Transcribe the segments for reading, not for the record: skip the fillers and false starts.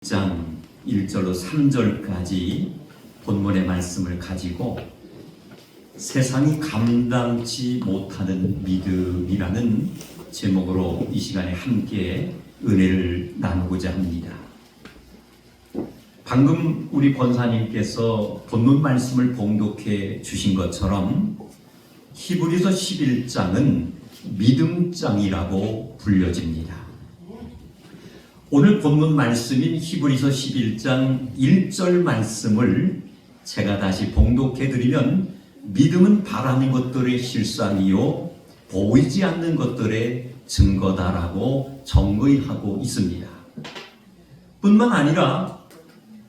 장 1절로 3절까지 본문의 말씀을 가지고 세상이 감당치 못하는 믿음이라는 제목으로 이 시간에 함께 은혜를 나누고자 합니다. 방금 우리 권사님께서 본문 말씀을 봉독해 주신 것처럼 히브리서 11장은 믿음장이라고 불려집니다. 오늘 본문 말씀인 히브리서 11장 1절 말씀을 제가 다시 봉독해드리면 믿음은 바라는 것들의 실상이요 보이지 않는 것들의 증거다라고 정의하고 있습니다. 뿐만 아니라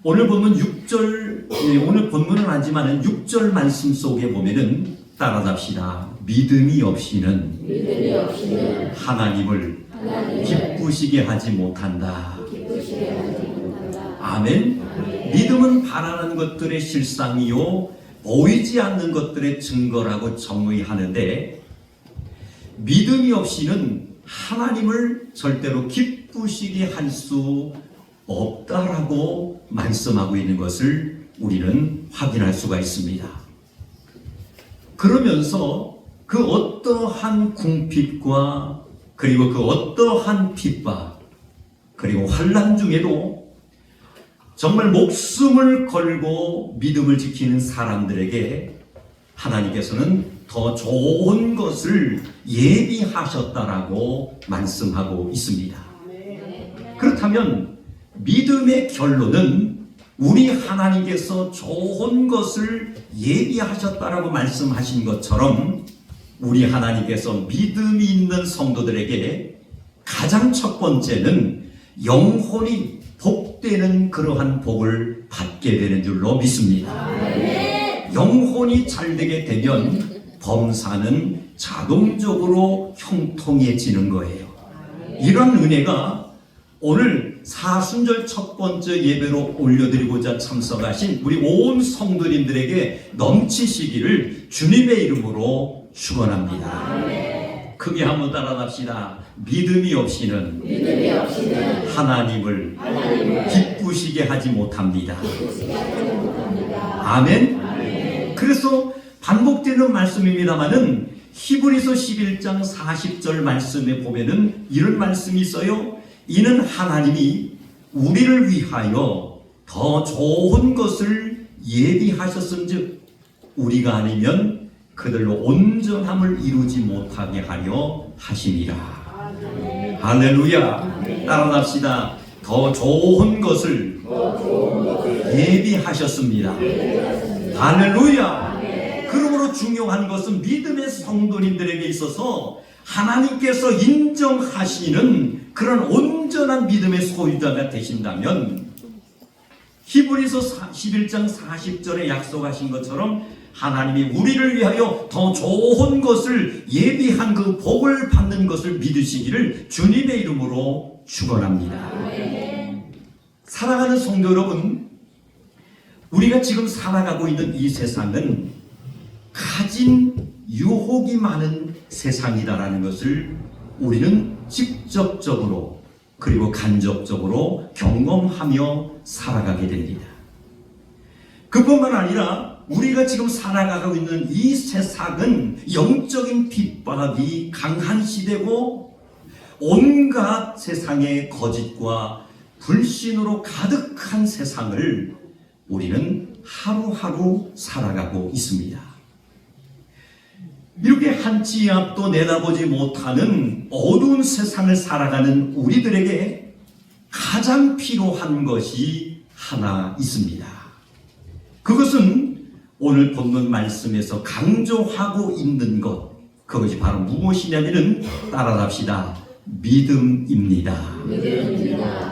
오늘 본문 6절, 오늘 본문은 아니지만 6절 말씀 속에 보면은 따라잡시다. 믿음이 없이는 하나님을 기쁘시게 하지 못한다. 아멘. 믿음은 바라는 것들의 실상이요 보이지 않는 것들의 증거라고 정의하는데, 믿음이 없이는 하나님을 절대로 기쁘시게 할 수 없다라고 말씀하고 있는 것을 우리는 확인할 수가 있습니다. 그러면서 그 어떠한 궁핍과 그리고 그 어떠한 핍박 그리고 환난 중에도 정말 목숨을 걸고 믿음을 지키는 사람들에게 하나님께서는 더 좋은 것을 예비하셨다라고 말씀하고 있습니다. 그렇다면 믿음의 결론은 우리 하나님께서 좋은 것을 예비하셨다라고 말씀하신 것처럼 우리 하나님께서 믿음이 있는 성도들에게 가장 첫 번째는 영혼이 복되는 그러한 복을 받게 되는 줄로 믿습니다. 영혼이 잘 되게 되면 범사는 자동적으로 형통해지는 거예요. 이런 은혜가 오늘 사순절 첫 번째 예배로 올려드리고자 참석하신 우리 온 성도님들에게 넘치시기를 주님의 이름으로 축원합니다. 크게 한번 따라합시다. 믿음이 없이는 하나님을 기쁘시게 하지 못합니다. 아멘. 그래서 반복되는 말씀입니다만은 히브리서 11장 40절 말씀에 보면은 이런 말씀이 있어요. 이는 하나님이 우리를 위하여 더 좋은 것을 예비하셨은즉 우리가 아니면 그들로 온전함을 이루지 못하게 하려 하심이라. 할렐루야. 따라합시다. 더 좋은 것을 예비하셨습니다. 할렐루야. 그러므로 중요한 것은 믿음의 성도님들에게 있어서 하나님께서 인정하시는 그런 온전한 믿음의 소유자가 되신다면 히브리서 11장 40절에 약속하신 것처럼 하나님이 우리를 위하여 더 좋은 것을 예비한 그 복을 받는 것을 믿으시기를 주님의 이름으로 축원합니다. 사랑하는 성도 여러분, 우리가 지금 살아가고 있는 이 세상은 가진 유혹이 많은 세상이다라는 것을 우리는 직접적으로 그리고 간접적으로 경험하며 살아가게 됩니다. 그뿐만 아니라 우리가 지금 살아가고 있는 이 세상은 영적인 핍박이 강한 시대고 온갖 세상의 거짓과 불신으로 가득한 세상을 우리는 하루하루 살아가고 있습니다. 이렇게 한 치 앞도 내다보지 못하는 어두운 세상을 살아가는 우리들에게 가장 필요한 것이 하나 있습니다. 그것은 오늘 본문 말씀에서 강조하고 있는 것, 그것이 바로 무엇이냐면은 따라합시다. 믿음입니다.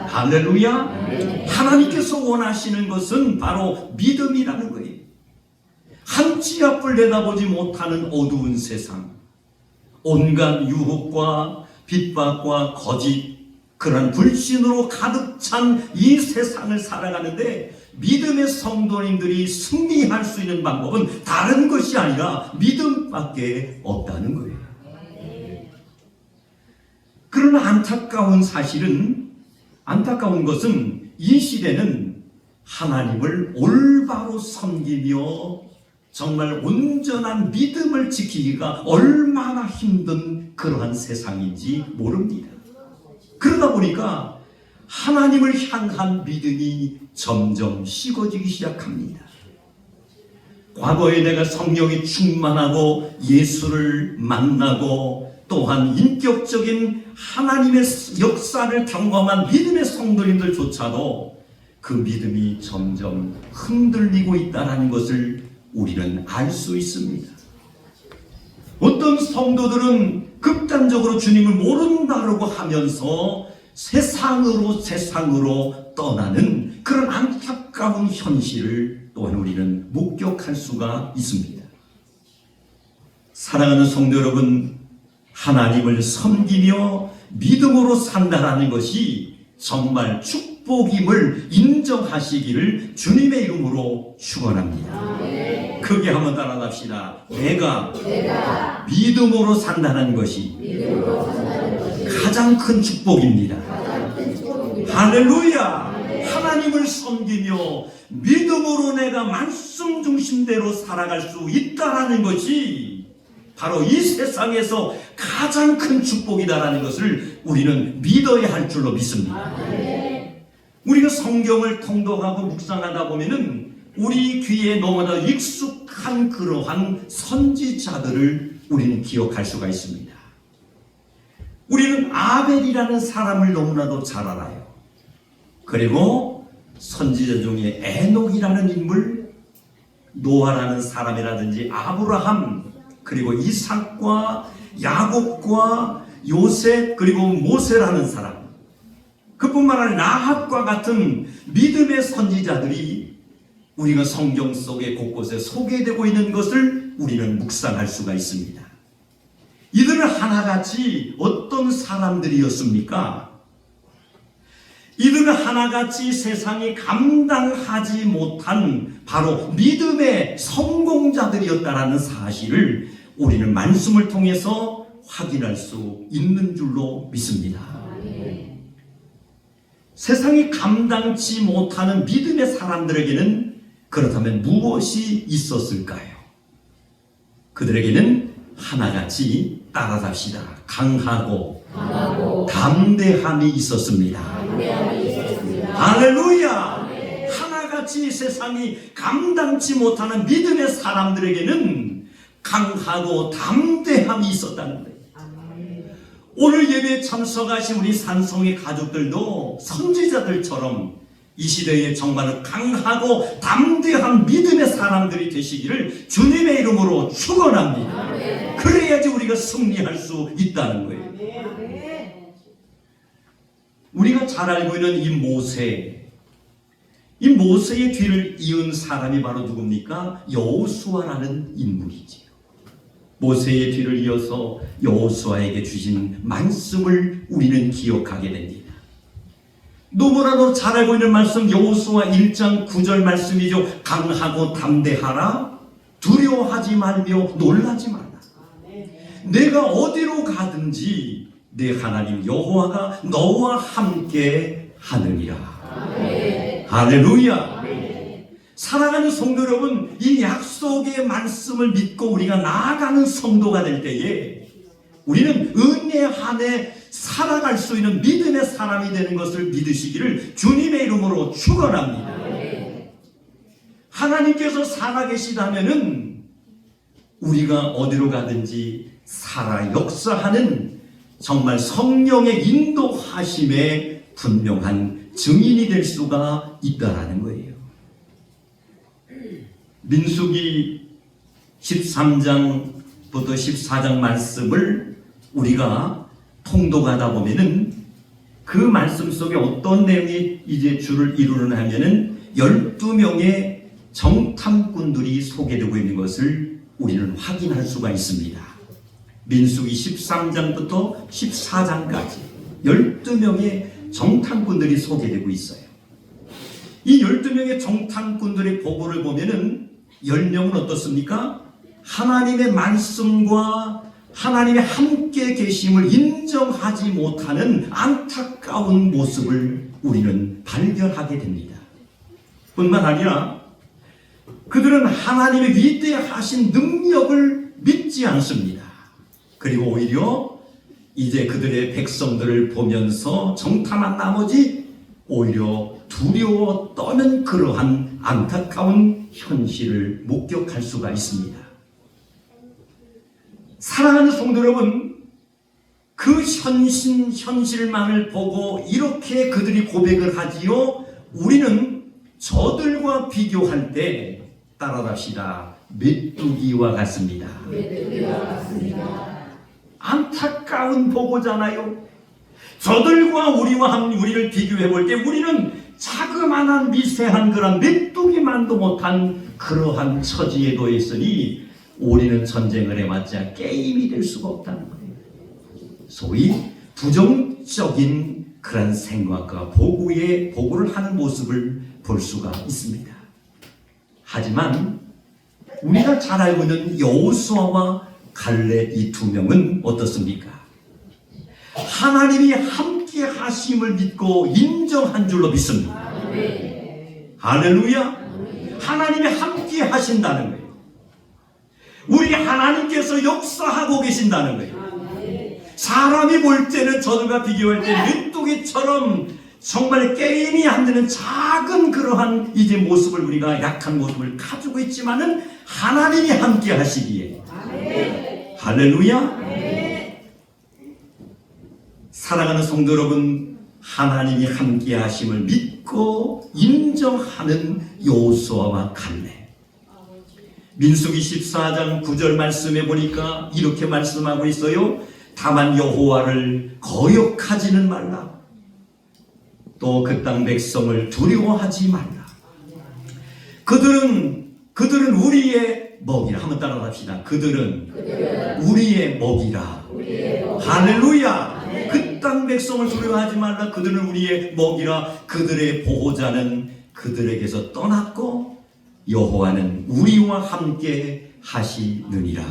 할렐루야. 하나님께서 원하시는 것은 바로 믿음이라는 거예요. 한 치 앞을 내다보지 못하는 어두운 세상, 온갖 유혹과 핍박과 거짓, 그런 불신으로 가득 찬 이 세상을 살아가는데 믿음의 성도님들이 승리할 수 있는 방법은 다른 것이 아니라 믿음밖에 없다는 거예요. 그러나 안타까운 것은 이 시대는 하나님을 올바로 섬기며 정말 온전한 믿음을 지키기가 얼마나 힘든 그러한 세상인지 모릅니다. 그러다 보니까 하나님을 향한 믿음이 점점 식어지기 시작합니다. 과거에 내가 성령이 충만하고 예수를 만나고 또한 인격적인 하나님의 역사를 경험한 믿음의 성도님들조차도 그 믿음이 점점 흔들리고 있다는 것을 우리는 알 수 있습니다. 어떤 성도들은 극단적으로 주님을 모른다고 하면서 세상으로 떠나는 그런 안타까운 현실을 또한 우리는 목격할 수가 있습니다. 사랑하는 성도 여러분, 하나님을 섬기며 믿음으로 산다라는 것이 정말 축복임을 인정하시기를 주님의 이름으로 축원합니다. 크게 한번 따라합시다. 내가 믿음으로 산다는 것이 가장 큰 축복입니다. 할렐루야! 하나님을 섬기며 믿음으로 내가 말씀 중심대로 살아갈 수 있다라는 것이 바로 이 세상에서 가장 큰 축복이다라는 것을 우리는 믿어야 할 줄로 믿습니다. 우리가 성경을 통독하고 묵상하다 보면은 우리 귀에 너무나 익숙한 그러한 선지자들을 우리는 기억할 수가 있습니다. 우리는 아벨이라는 사람을 너무나도 잘 알아요. 그리고 선지자 중에 에녹이라는 인물, 노아라는 사람이라든지 아브라함, 그리고 이삭과 야곱과 요셉, 그리고 모세라는 사람, 그뿐만 아니라 라합과 같은 믿음의 선지자들이 우리가 성경 속에 곳곳에 소개되고 있는 것을 우리는 묵상할 수가 있습니다. 이들은 하나같이 어떤 사람들이었습니까? 이들은 하나같이 세상이 감당하지 못한 바로 믿음의 성공자들이었다라는 사실을 우리는 말씀을 통해서 확인할 수 있는 줄로 믿습니다. 세상이 감당치 못하는 믿음의 사람들에게는 그렇다면 무엇이 있었을까요? 그들에게는 하나같이 따라잡시다. 강하고 담대함이 있었습니다. 할렐루야! 하나같이 세상이 감당치 못하는 믿음의 사람들에게는 강하고 담대함이 있었다는 거예요. 오늘 예배에 참석하신 우리 산성의 가족들도 선지자들처럼 이 시대에 정말 강하고 담대한 믿음의 사람들이 되시기를 주님의 이름으로 축원합니다. 그래야지 우리가 승리할 수 있다는 거예요. 우리가 잘 알고 있는 이 모세의 뒤를 이은 사람이 바로 누굽니까? 여호수아라는 인물이지요. 모세의 뒤를 이어서 여호수아에게 주신 말씀을 우리는 기억하게 됩니다. 너무나도 잘 알고 있는 말씀, 여호수아 1장 9절 말씀이죠. 강하고 담대하라, 두려워하지 말며 놀라지 말라. 내가 어디로 가든지 내 하나님 여호와가 너와 함께 하느니라. 할렐루야. 사랑하는 성도 여러분, 이 약속의 말씀을 믿고 우리가 나아가는 성도가 될 때에 우리는 은혜 안에 살아갈 수 있는 믿음의 사람이 되는 것을 믿으시기를 주님의 이름으로 축원합니다. 하나님께서 살아계시다면은 우리가 어디로 가든지 살아 역사하는 정말 성령의 인도하심에 분명한 증인이 될 수가 있다라는 거예요. 민수기 13장부터 14장 말씀을 우리가 통독하다 보면은 그 말씀 속에 어떤 내용이 이제 주를 이루는 하면은 12명의 정탐꾼들이 소개되고 있는 것을 우리는 확인할 수가 있습니다. 민수기 13장부터 14장까지 12명의 정탐꾼들이 소개되고 있어요. 이 12명의 정탐꾼들의 보고를 보면은 10명은 어떻습니까? 하나님의 말씀과 하나님의 함께 계심을 인정하지 못하는 안타까운 모습을 우리는 발견하게 됩니다. 뿐만 아니라 그들은 하나님의 위대하신 능력을 믿지 않습니다. 그리고 오히려 이제 그들의 백성들을 보면서 정탐한 나머지 오히려 두려워 떠는 그러한 안타까운 현실을 목격할 수가 있습니다. 사랑하는 성도 여러분, 그 현실만을 보고 이렇게 그들이 고백을 하지요. 우리는 저들과 비교할 때 따라갑시다. 메뚜기와 같습니다. 안타까운 보고잖아요. 저들과 우리를 비교해 볼 때 우리는 자그마한 미세한 그런 메뚜기만도 못한 그러한 처지에 놓여 있으니 우리는 전쟁을 해봤자 게임이 될 수가 없다는 거예요. 소위 부정적인 그런 생각과 보고를 하는 모습을 볼 수가 있습니다. 하지만 우리가 잘 알고 있는 여호수아와 갈렙 이 두 명은 어떻습니까? 하나님이 함께 하심을 믿고 인정한 줄로 믿습니다. 할렐루야! 하나님이 함께 하신다는 거예요. 우리 하나님께서 역사하고 계신다는 거예요. 사람이 볼 때는 저들과 비교할 때 메뚜기처럼 정말 게임이 안 되는 작은 그러한 이제 모습을 우리가 약한 모습을 가지고 있지만은 하나님이 함께 하시기에 할렐루야. 사랑하는 성도 여러분, 하나님이 함께 하심을 믿고 인정하는 여호수아와 갈렙. 민수기 14장 9절 말씀에 보니까 이렇게 말씀하고 있어요. 다만 여호와를 거역하지는 말라. 또 그 땅 백성을 두려워하지 말라. 그들은 우리의 먹이라. 한번 따라갑시다. 그들은 우리의 먹이라. 할렐루야. 그 땅 백성을 두려워하지 말라. 그들은 우리의 먹이라. 그들의 보호자는 그들에게서 떠났고 여호와는 우리와 함께 하시느니라.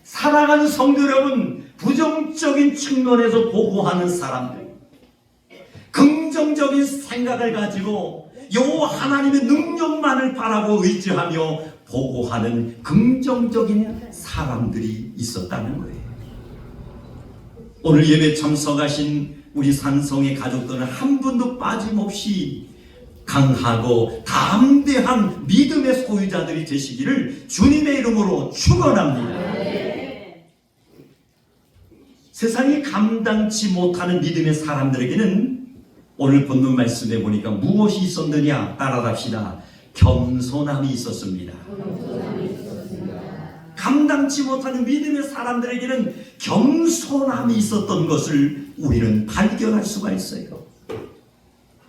사랑하는 성도 여러분, 부정적인 측면에서 보고하는 사람들, 긍정적인 생각을 가지고 여호와 하나님의 능력만을 바라고 의지하며 보고하는 긍정적인 사람들이 있었다는 거예요. 오늘 예배 참석하신 우리 산성의 가족들은 한 분도 빠짐없이 강하고 담대한 믿음의 소유자들이 되시기를 주님의 이름으로 축원합니다. 세상이 감당치 못하는 믿음의 사람들에게는 오늘 본문 말씀에 보니까 무엇이 있었느냐? 따라갑시다. 겸손함이 있었습니다. 감당치 못하는 믿음의 사람들에게는 겸손함이 있었던 것을 우리는 발견할 수가 있어요.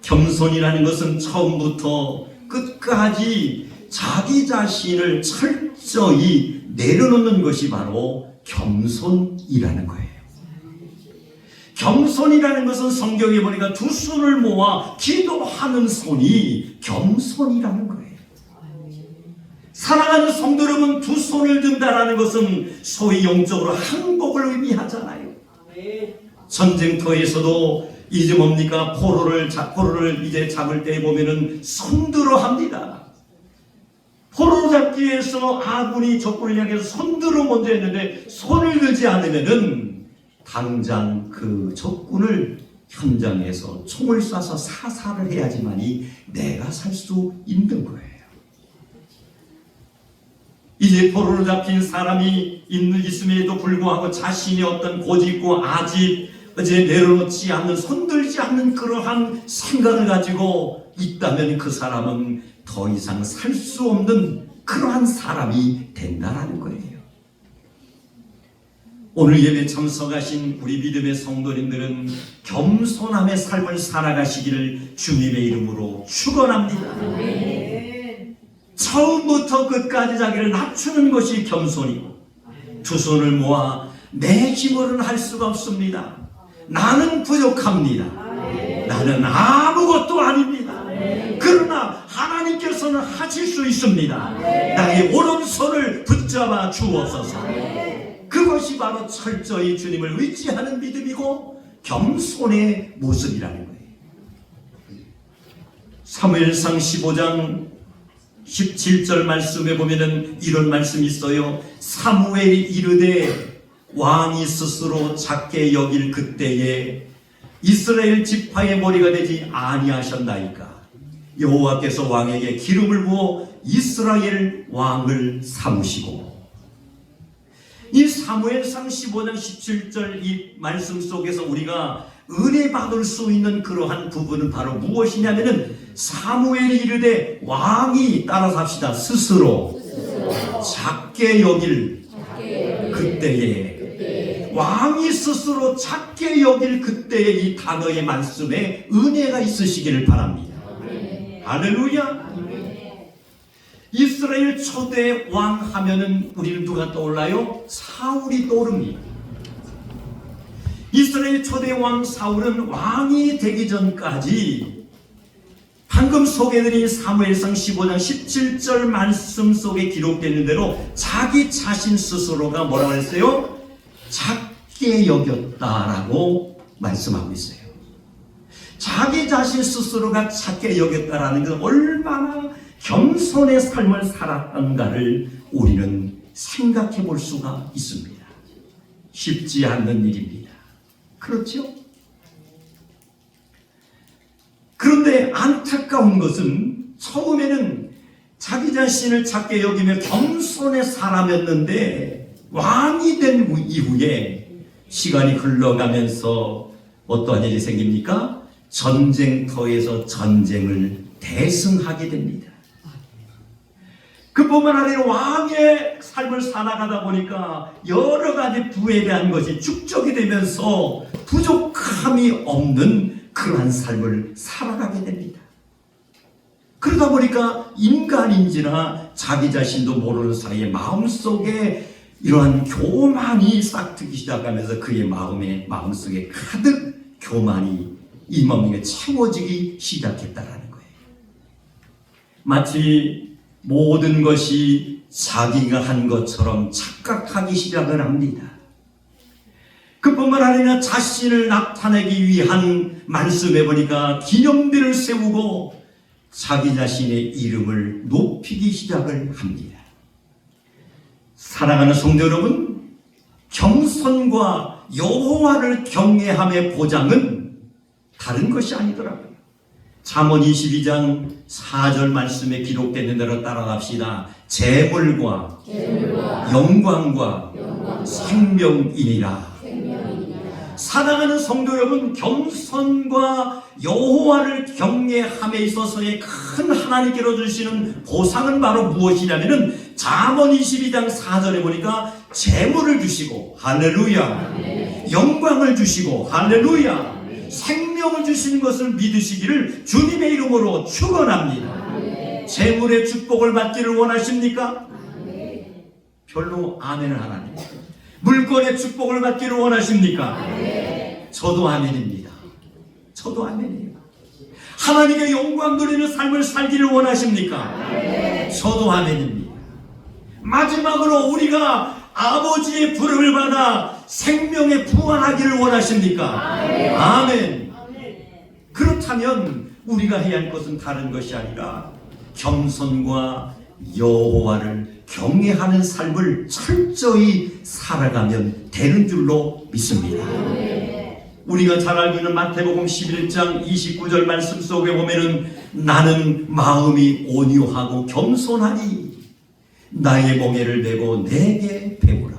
겸손이라는 것은 처음부터 끝까지 자기 자신을 철저히 내려놓는 것이 바로 겸손이라는 거예요. 겸손이라는 것은 성경에 보니까 두 손을 모아 기도하는 손이 겸손이라는 거예요. 사랑하는 성도 여러분, 두 손을 든다라는 것은 소위 영적으로 항복을 의미하잖아요. 전쟁터에서도 이제 뭡니까? 포로를 이제 잡을 때 보면은 손들어 합니다. 포로 잡기 위해서 아군이 적군을 향해서 손들어 먼저 했는데 손을 들지 않으면은 당장 그 적군을 현장에서 총을 쏴서 사살을 해야지만이 내가 살 수 있는 거예요. 이제 포로로 잡힌 사람이 있음에도 불구하고 자신의 어떤 고집과 아집, 이제 내려놓지 않는, 손들지 않는 그러한 생각을 가지고 있다면 그 사람은 더 이상 살 수 없는 그러한 사람이 된다라는 거예요. 오늘 예배 참석하신 우리 믿음의 성도님들은 겸손함의 삶을 살아가시기를 주님의 이름으로 축원합니다. 처음부터 끝까지 자기를 낮추는 것이 겸손이고, 두 손을 모아 내 힘으로는 할 수가 없습니다. 나는 부족합니다. 나는 아무것도 아닙니다. 그러나 하나님께서는 하실 수 있습니다. 나의 오른손을 붙잡아 주옵소서. 그것이 바로 철저히 주님을 의지하는 믿음이고 겸손의 모습이라는 거예요. 사무엘상 15장 17절 말씀에 보면은 이런 말씀이 있어요. 사무엘이 이르되 왕이 스스로 작게 여길 그때에 이스라엘 지파의 머리가 되지 아니하셨나이까. 여호와께서 왕에게 기름을 부어 이스라엘 왕을 삼으시고. 이 사무엘상 15장 17절 이 말씀 속에서 우리가 은혜 받을 수 있는 그러한 부분은 바로 무엇이냐면은 사무엘이 이르되 왕이, 따라서 합시다, 스스로 작게 여길 그때에, 왕이 스스로 작게 여길 그때에 이 단어의 말씀에 은혜가 있으시기를 바랍니다. 할렐루야. 이스라엘 초대 왕 하면은 우리는 누가 떠올라요? 사울이 떠오릅니다. 이스라엘 초대 왕 사울은 왕이 되기 전까지 방금 소개해드린 사무엘상 15장 17절 말씀 속에 기록되는 대로 자기 자신 스스로가 뭐라고 했어요? 작게 여겼다라고 말씀하고 있어요. 자기 자신 스스로가 작게 여겼다라는 것은 얼마나 겸손의 삶을 살았던가를 우리는 생각해 볼 수가 있습니다. 쉽지 않는 일입니다. 그렇죠? 그런데 안타까운 것은 처음에는 자기 자신을 작게 여기며 겸손의 사람이었는데 왕이 된 이후에 시간이 흘러가면서 어떠한 일이 생깁니까? 전쟁터에서 전쟁을 대승하게 됩니다. 그뿐만 아니라 왕의 삶을 살아가다 보니까 여러 가지 부에 대한 것이 축적이 되면서 부족함이 없는 그러한 삶을 살아가게 됩니다. 그러다 보니까 인간인지라 자기 자신도 모르는 사이에 마음속에 이러한 교만이 싹트기 시작하면서 그의 마음속에 가득 교만이 이 마음에 채워지기 시작했다라는 거예요. 마치 모든 것이 자기가 한 것처럼 착각하기 시작을 합니다. 그뿐만 아니라 자신을 나타내기 위한 말씀해 보니까 기념비를 세우고 자기 자신의 이름을 높이기 시작을 합니다. 사랑하는 성도 여러분, 겸손과 여호와를 경외함의 보장은 다른 것이 아니더라고요. 잠언 22장 4절 말씀에 기록되는 대로 따라갑시다. 재물과 영광과 생명이니라. 사랑하는 성도 여러분, 겸손과 여호와를 경외함에 있어서의 큰 하나님께로 주시는 보상은 바로 무엇이냐면은 잠언 22장 4절에 보니까 재물을 주시고 할렐루야, 영광을 주시고 할렐루야, 생명을 주시는 것을 믿으시기를 주님의 이름으로 축원합니다. 재물의 축복을 받기를 원하십니까? 별로 아멘을 안 합니다. 물건의 축복을 받기를 원하십니까? 저도 아멘입니다. 저도 아멘이에요. 하나님의 영광 누리는 삶을 살기를 원하십니까? 저도 아멘입니다. 마지막으로 우리가 아버지의 부름을 받아 생명에 부활하기를 원하십니까? 아멘. 그렇다면 우리가 해야 할 것은 다른 것이 아니라 겸손과 여호와를 경외하는 삶을 철저히 살아가면 되는 줄로 믿습니다. 우리가 잘 알고 있는 마태복음 11장 29절 말씀 속에 보면은 나는 마음이 온유하고 겸손하니 나의 멍에를 메고 내게 배우라.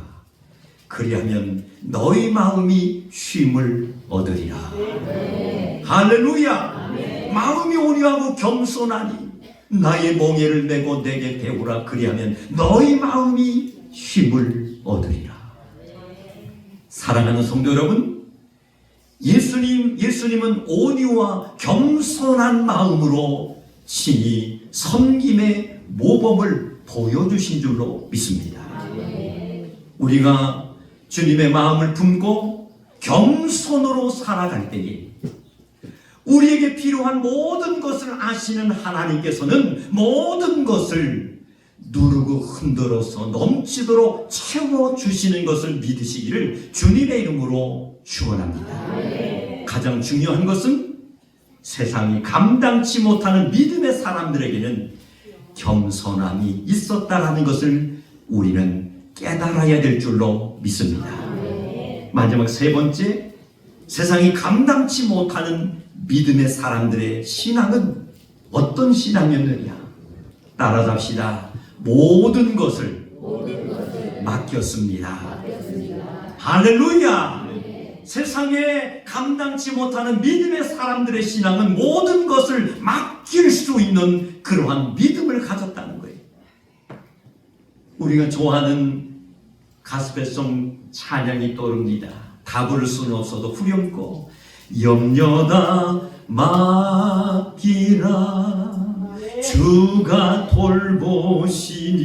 그리하면 너희 마음이 쉼을 얻으리라. 할렐루야. 마음이 온유하고 겸손하니 나의 멍에를 메고 내게 배우라. 그리하면 너희 마음이 쉼을 얻으리라. 사랑하는 성도 여러분, 예수님은 온유와 겸손한 마음으로 친히 섬김의 모범을 보여주신 줄로 믿습니다. 우리가 주님의 마음을 품고 겸손으로 살아갈 때에 우리에게 필요한 모든 것을 아시는 하나님께서는 모든 것을 누르고 흔들어서 넘치도록 채워주시는 것을 믿으시기를 주님의 이름으로 축원합니다. 가장 중요한 것은 세상이 감당치 못하는 믿음의 사람들에게는 겸손함이 있었다라는 것을 우리는 깨달아야 될 줄로 믿습니다. 마지막 세 번째, 세상이 감당치 못하는 믿음의 사람들의 신앙은 어떤 신앙이었느냐? 따라잡시다. 모든 것을 맡겼습니다. 할렐루야! 세상에 감당치 못하는 믿음의 사람들의 신앙은 모든 것을 맡길 수 있는 그러한 믿음을 가졌다는 거예요. 우리가 좋아하는 가스펠송 찬양이 떠오릅니다. 다 부를 수는 없어도 후렴구 염려나 맡기라 주가 돌보시니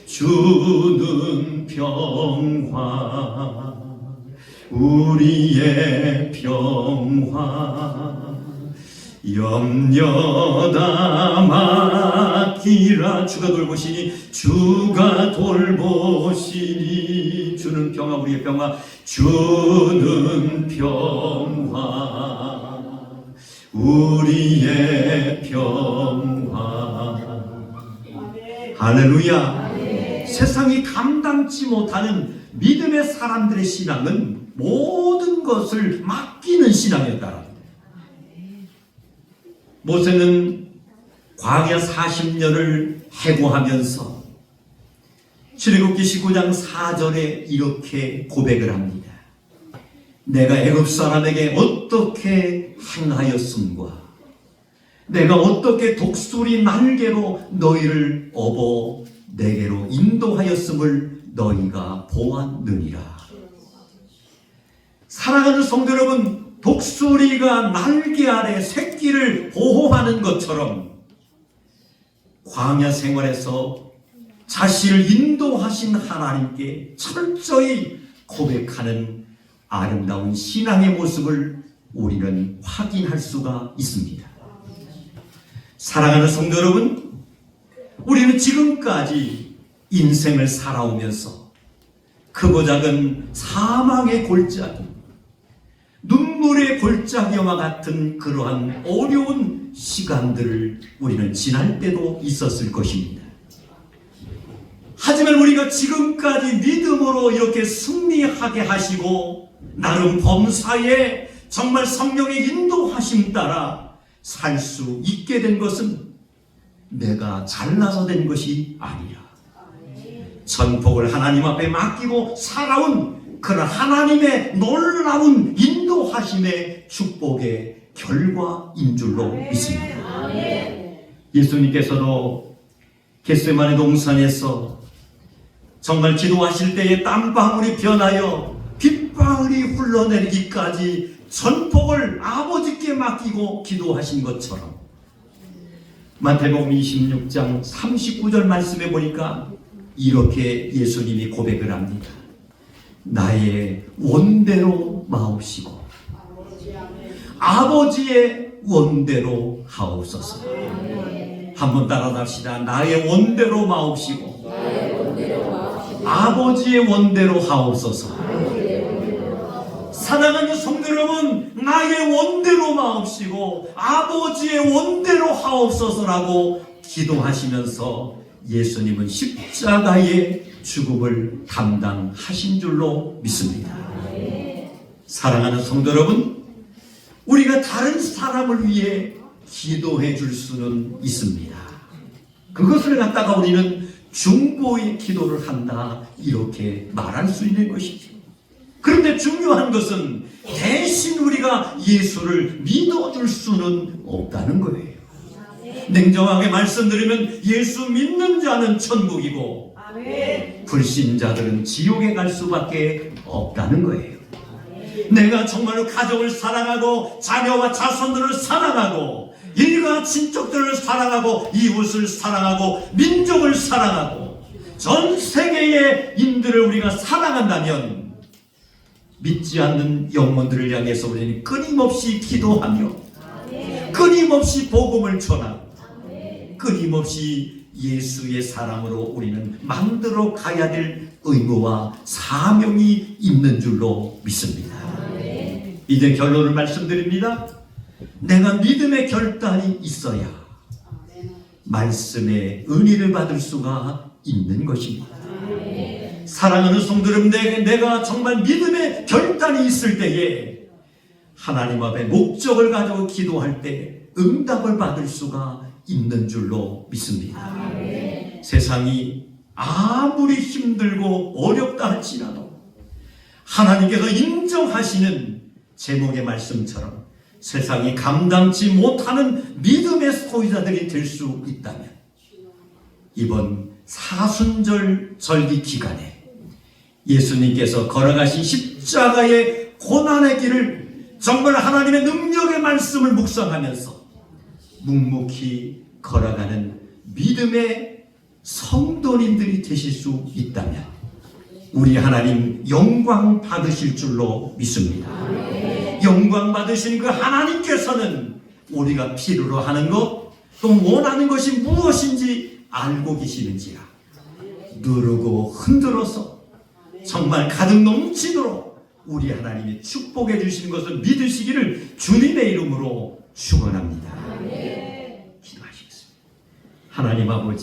주는 평화 우리의 평화 염려다 맡기라 주가 돌보시니 주가 돌보시니 주는 평화 우리의 평화 주는 평화 우리의 평화 할렐루야. 세상이 감당치 못하는 믿음의 사람들의 신앙은 모든 것을 맡기는 신앙이었다. 모세는 광야 40년을 해고하면서 출애굽기 19장 4절에 이렇게 고백을 합니다. 내가 애굽 사람에게 어떻게 행하였음과 내가 어떻게 독수리 날개로 너희를 업어 내게로 인도하였음을 너희가 보았느니라. 사랑하는 성도 여러분, 독수리가 날개 아래 새끼를 보호하는 것처럼 광야 생활에서 자신을 인도하신 하나님께 철저히 고백하는 아름다운 신앙의 모습을 우리는 확인할 수가 있습니다. 사랑하는 성도 여러분, 우리는 지금까지 인생을 살아오면서 크고 작은 사망의 골짜기, 눈물의 골짜기와 같은 그러한 어려운 시간들을 우리는 지날 때도 있었을 것입니다. 하지만 우리가 지금까지 믿음으로 이렇게 승리하게 하시고 나름 범사에 정말 성령의 인도하심 따라 살 수 있게 된 것은 내가 잘나서 된 것이 아니라 전복을 하나님 앞에 맡기고 살아온 그런 하나님의 놀라운 인도하심의 축복의 결과인 줄로 믿습니다. 예수님께서도 겟세마네 동산에서 정말 기도하실 때에 땀방울이 변하여 빗방울이 흘러내리기까지 전복을 아버지께 맡기고 기도하신 것처럼 마태복음 26장 39절 말씀에 보니까 이렇게 예수님이 고백을 합니다. 나의 원대로 마옵시고 아버지의 원대로 하옵소서. 한번 따라합시다. 나의 원대로 마옵시고 아버지의 원대로 하옵소서. 사랑하는 성도 여러분, 나의 원대로 마옵시고 아버지의 원대로 하옵소서라고 기도하시면서 예수님은 십자가의 죽음을 감당하신 줄로 믿습니다. 사랑하는 성도 여러분, 우리가 다른 사람을 위해 기도해 줄 수는 있습니다. 그것을 갖다가 우리는 중보의 기도를 한다 이렇게 말할 수 있는 것이죠. 그런데 중요한 것은 대신 우리가 예수를 믿어줄 수는 없다는 거예요. 냉정하게 말씀드리면 예수 믿는 자는 천국이고 불신자들은 지옥에 갈 수밖에 없다는 거예요. 내가 정말로 가족을 사랑하고 자녀와 자손들을 사랑하고 일가 친척들을 사랑하고 이웃을 사랑하고 민족을 사랑하고 전 세계의 인들을 우리가 사랑한다면 믿지 않는 영혼들을 향해서 우리는 끊임없이 기도하며 끊임없이 복음을 전하고 끊임없이 예수의 사람으로 우리는 만들어 가야 될 의무와 사명이 있는 줄로 믿습니다. 이제 결론을 말씀드립니다. 내가 믿음의 결단이 있어야 말씀의 은혜를 받을 수가 있는 것입니다. 사랑하는 성도들, 내가 정말 믿음의 결단이 있을 때에 하나님 앞에 목적을 가지고 기도할 때 응답을 받을 수가 있는 줄로 믿습니다. 세상이 아무리 힘들고 어렵다 할지라도 하나님께서 인정하시는 제목의 말씀처럼 세상이 감당치 못하는 믿음의 소유자들이 될 수 있다면 이번 사순절 절기 기간에 예수님께서 걸어가신 십자가의 고난의 길을 정말 하나님의 능력의 말씀을 묵상하면서 묵묵히 걸어가는 믿음의 성도님들이 되실 수 있다면 우리 하나님 영광 받으실 줄로 믿습니다. 영광 받으신 그 하나님께서는 우리가 필요로 하는 것, 또 원하는 것이 무엇인지 알고 계시는지라 누르고 흔들어서 정말 가득 넘치도록 우리 하나님이 축복해 주시는 것을 믿으시기를 주님의 이름으로 축원합니다. 기도하시겠습니다. 하나님 아버지,